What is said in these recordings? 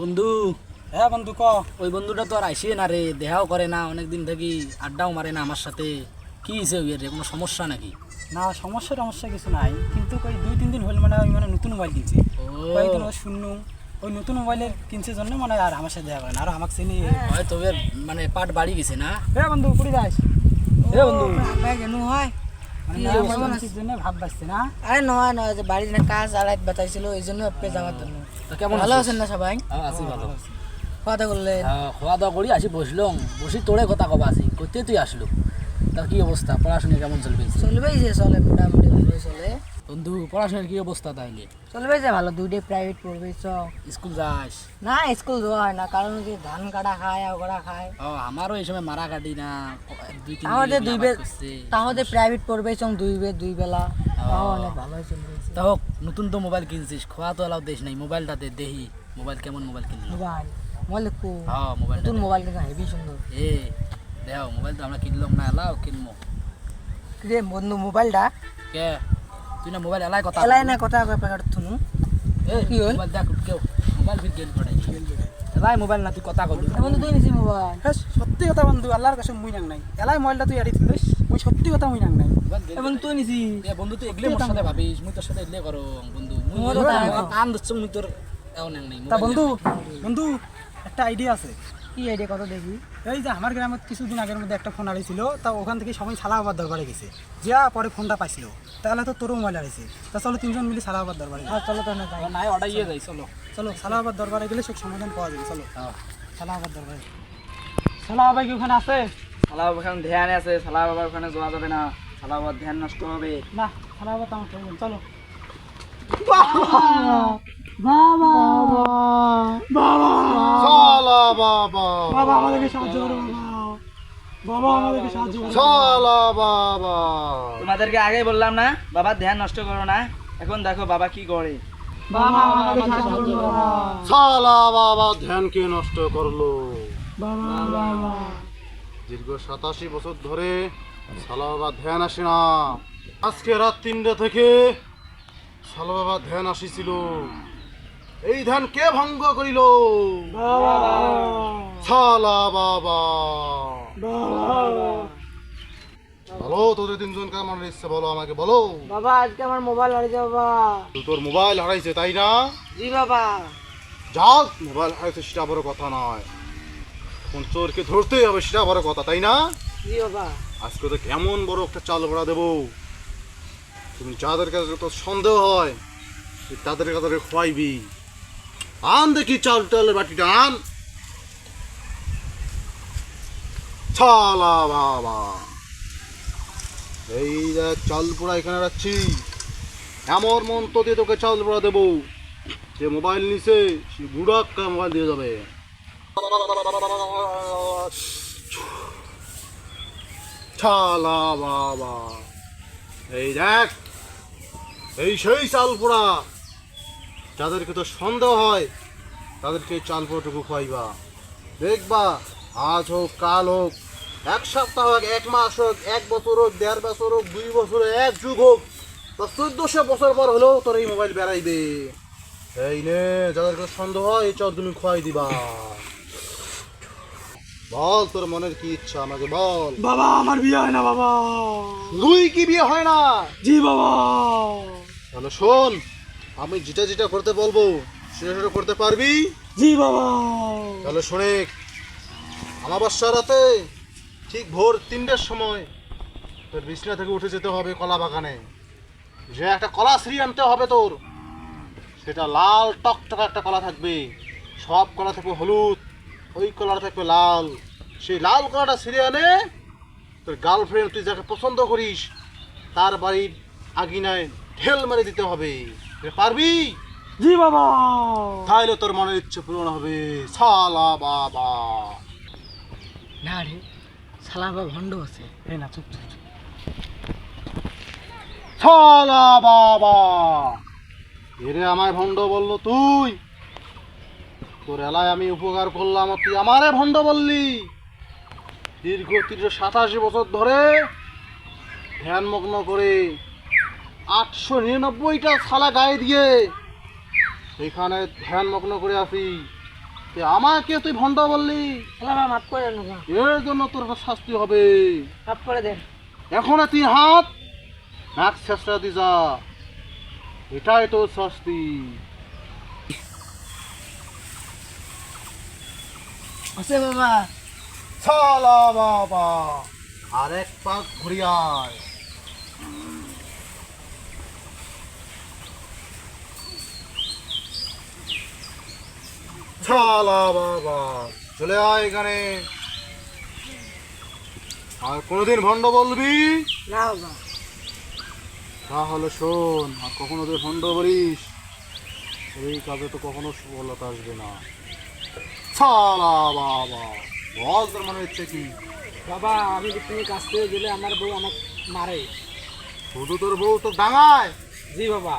বন্ধু। হ্যাঁ বন্ধু ক। ওই বন্ধুটা তো আর আইসে না রে, দেখাও করে না, অনেকদিন থেকে আড্ডাও মারে না আমার সাথে। কি হয়েছে ওই রে, কোনো সমস্যা নাকি? না সমস্যা কিছু নাই, কিন্তু ওই 2-3 দিন হল মানে ওই মানে নতুন মোবাইল কিনছে। কয়েকদিন ও শূন্য ওই নতুন মোবাইলের কিনছে জন্য মানে আর আমার সাথে দেখা করে না, আর আমাকে চিনি। হয় তোদের মানে পাট বাড়ি গেছে না? হ্যাঁ বন্ধু কুড়ি যাস। এ বন্ধু ভাই কেন হয়? মানে কি নয়া কেমন মোবাইল আছিস? কিনছিস জন্য ভাব বাঁচছে না। আরে নয় নয়, যে বাড়ির না কাজ আড়াইত বাতাইছিল এই জন্য আপনি যাওয়ার জন্য। তা কেমন ভালো আছিস? আছেন না সবাই? হ্যাঁ, আছি ভালো। কথা বললেন? হ্যাঁ, খাওয়া দাওয়া করি আসি বসলাম, বসি তোরে কথা কবা আসি করতে তুই আসলো। তার কি অবস্থা, পড়াশোনা কেমন চলবে? চলবেই যে, চলে মোটামুটি ভালোই চলে। বন্ধু পড়াশোনার কি অবস্থা তাইলে? চলবেই যে ভালো, দুইটাই প্রাইভেট পড়বেই চ। স্কুল যাস? না স্কুল যাওয়া হয় না, কারণ কি ধান কাটা খায় ওগরা খায়। ও আমারও এই সময় মারা কাটি না, 2-3 আমাদের দুই বেলা, করছে। তাহলে প্রাইভেট পড়বেই চং দুই বেলা, তাও অনেক ভালোই চলবেছে। তা হোক, নতুন তো মোবাইল কিনছিস, খোয়া তো এলাও দেশ নাই, মোবাইলটাতে দেখি মোবাইল কেমন মোবাইল কিনলো। মোবাইল কো হ্যাঁ মোবাইল নতুন মোবাইল কিন্তু হেভি সুন্দর। এ দেও মোবাইল তো আমরা কিনলাম না, এলাও কিনবো। রে বন্ধু মোবাইলটা কে তুই না মোবাইল এলাই কথা এলাই না কথা কয় প্যাকেট থুনু। এ কি হল? মোবাইল দেখ কেউ মোবাইল ফির গেল পড়াই এলাই মোবাইল না, তুই কথা কবি। বন্ধু তুই নিছি মোবাইল? হ্যাঁ সত্যি কথা বন্ধু, আল্লাহর কাছে মুই নাং নাই এলাই মোবাইলটা তুই আড়ি দিলিস, মুই সত্যি কথা মুই নাং নাই। এবং তুই নিছি? এ বন্ধু তুই এগলে মোর সাথে ভাবিস, মুই তোর সাথে এগলে করো বন্ধু। মুই মোরও তাই তো। কান দিচ্ছ, মুই তোর এও নাং নাই তা মোবাইল বন্ধু বন্ধু একটা আইডিয়া আছে। কি আইডিয়া কথা দেখি? এই যে আমার গ্রামে কিছুদিন আগের মধ্যে একটা ফোন আড়িয়েছিল, তা ওখান থেকে সবাই সালাহাবাদ দরবারে গেছে, যা পরে ফোনটা পাইছিল, তাহলে তো তোরও মোবাইল আড়িয়েছে। তা চলো 3জন মিলে সালাহাবাদ দরবারে যাই। হ্যাঁ চলো তো না যাই। নাই অর্ডার ইয়ে যাই চলো। চলো সালাহাবাদ দরবারে গেলে সব সমাধান পাওয়া যাবে। চলো হ্যাঁ সালাহাবাদ দরবারে। সালাহাবাদ কি ওখানে আছে? সালা ওখানে ধ্যান আছে, সালা বাবার ওখানে যাওয়া যাবে না, সালা বাবার ধ্যান নষ্ট হবে। না সালাহাবাদ আমার প্রয়োজন। চলো শালা বাবা, বাবা আমাদেরকে সাহায্য করো, বাবা আমাদেরকে সাহায্য করো। শালা বাবা, তোমাদেরকে আগেই বললাম না বাবার ধ্যান নষ্ট করো না, এখন দেখো বাবা কি করে। বাবা আমাদেরকে সাহায্য করো বাবা। শালা বাবা ধ্যানকে নষ্ট করলো। বাবা বাবা দীর্ঘ 87 বছর ধরে শালা বাবা ধ্যান আসে না। আজকে রাত 3টা থেকে শালা বাবা ধ্যান আসিছিল। এই ধ্যান কে ভঙ্গ করিল? শালা বাবা। বলো তোদের 3জন কার মনে ইচ্ছে, বলো আমাকে বলো। বাবা আজকে আমার মোবাইল হারিয়ে বাবা। তোর মোবাইল হারাইছে তাই না? জি বাবা। যাক মোবাইল হারাইছে সেটা বড় কথা নয়, কোন চোরকে ধরতেই হবে সেটা বড় কথা তাই না? জি বাবা। আজকে তো কেমন বড় একটা চাল ভরা দেবো, তুমি যাদের কাছে তো সন্দেহ হয় তুই তাদের কাছে খোয়াইবি। আন দেখি চাল টালের বাটিটা আন। ছালা বাবা, এই দেখ চাল পোড়া এখানে রাখছি, এমন মন্ত্র দিয়ে তোকে চাল পোড়া দেবো, যে মোবাইল নিছে সে বুড়াক্কা মোবাইল দিয়ে যাবে। ছালা বাবা, এই দেখ এই সেই চাল পোড়া, যাদেরকে তো সন্দেহ হয় তাদেরকে এই চাল পোড়াটুকু খাইবা। দেখবা আজ হোক কাল হোক, 1 সপ্তাহ হোক, 1 মাস হোক, 1 বছর হোক, 1.5 বছর হোক, 2 বছর হোক, 1 যুগ হোক, বা 1400 বছর পর হলেও তোর এই মোবাইল বেড়াইবে। এই নে যাদেরকে সন্দেহ হয় এই চাল তুমি খোয়াই দিবা। বল তোর মনের কি ইচ্ছা আমাকে বল। বাবা আমার বিয়ে হয় না বাবা। তুই কি বিয়ে হয় না? জি বাবা। তাহলে শোন, আমি যেটা যেটা করতে বলবো সেটা সেটা করতে পারবি? জি বাবা। তাহলে শোনে, আমাবস্যা রাতে ঠিক ভোর 3টার সময় তোর বিছনা থেকে উঠে যেতে হবে কলা বাগানে, যে একটা কলা সিঁড়ি আনতে হবে তোর, সেটা লাল টকটকা একটা কলা থাকবে, সব কলা থাকবে হলুদ, ওই কলাটা থাকবে লাল। সেই লাল কলাটা ছিঁড়ে আনে তোর গার্লফ্রেন্ড, তুই যাকে পছন্দ করিস তার বাড়ির আগিনায় ঢেল মেরে দিতে হবে। এটা পারবি? জি বাবা। তাইলে তোর মনের ইচ্ছে পূরণ হবে। শালা বাবা। না রে, শালা বাবা ভণ্ড আছে। এই না চুপ চুপ চুপ। শালা বাবা, এরে আমায় ভণ্ড বললো তুই? তোর এলায় আমি উপকার করলাম আর তুই আমারে ভণ্ড বললি? দীর্ঘ 387 বছর ধরে ধ্যানমগ্ন করে 899টা শালা গায়ে দিয়ে এখানে ধ্যানমগ্ন করে আসি, তুই আমাকে তুই ভণ্ড বললি, বাবা মাফ করে দেন বাবা, এর জন্য তোর একটা শাস্তি হবে। মাফ করে দেন। এখন 3 হাত নাক শেষটা দি যা, এটাই তোর শাস্তি। আছে বাবা। চালা বাবা, আরেক পাক ঘুরিয়ায়। চালা বাবা, চলে আয় এখানে। আর কোনোদিন ভণ্ড বলবি না বাবা। তাহলে শোন, আর কখনো তুই ভণ্ড বলিস এই কাজে তো কখনো সফলতা আসবে না। চালা বাবা, বল তোর মনে হচ্ছে কি? বাবা আমি তুমি কাজ থেকে গেলে আমার বউ আমাকে মারে। শুধু তোর বউ তো ডাঙায়? জি বাবা,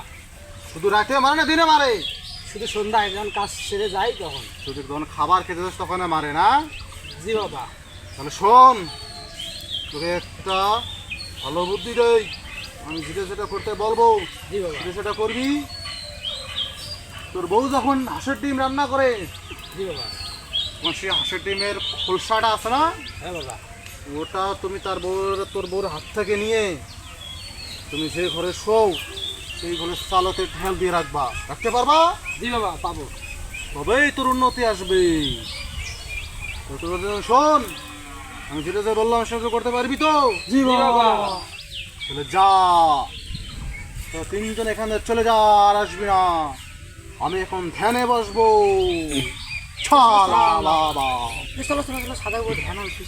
শুধু রাতে মারে না দিনে মারে? শুধু সন্ধ্যায় যখন কাজ সেরে যাই তখন। শুধু যখন খাবার খেতে যাস তখন মারে না? জি বাবা। তাহলে শোন, তোকে একটা ভালো বুদ্ধি দেই, আমি যেটা যেটা করতে বলবো জি বাবা। সেটা সেটা করবি। তোর বউ যখন হাঁসের ডিম রান্না করে, জি বাবা। তখন সেই হাঁসের ডিমের খোলসাটা আছে না, হ্যাঁ বাবা। ওটা তুমি তোর বউর হাত থেকে নিয়ে তুমি যে ঘরে শোও সেই ঘরের চালতে ঢেল দিয়ে রাখতে পারবা? জি বাবা, পাবো। তবেই তোর উন্নতি আসবে। তো তোর শোন, আমি যেটা যে বললাম সেটা করতে পারবি তো? জি বাবা। চলে যা, তো 3 জন এখানে চলে যা, আর আসবি না। আমি এখন ধ্যানে বসবো। ছালা বাবা। চলো চলো চলো, সাদা বউ ধ্যান হচ্ছে।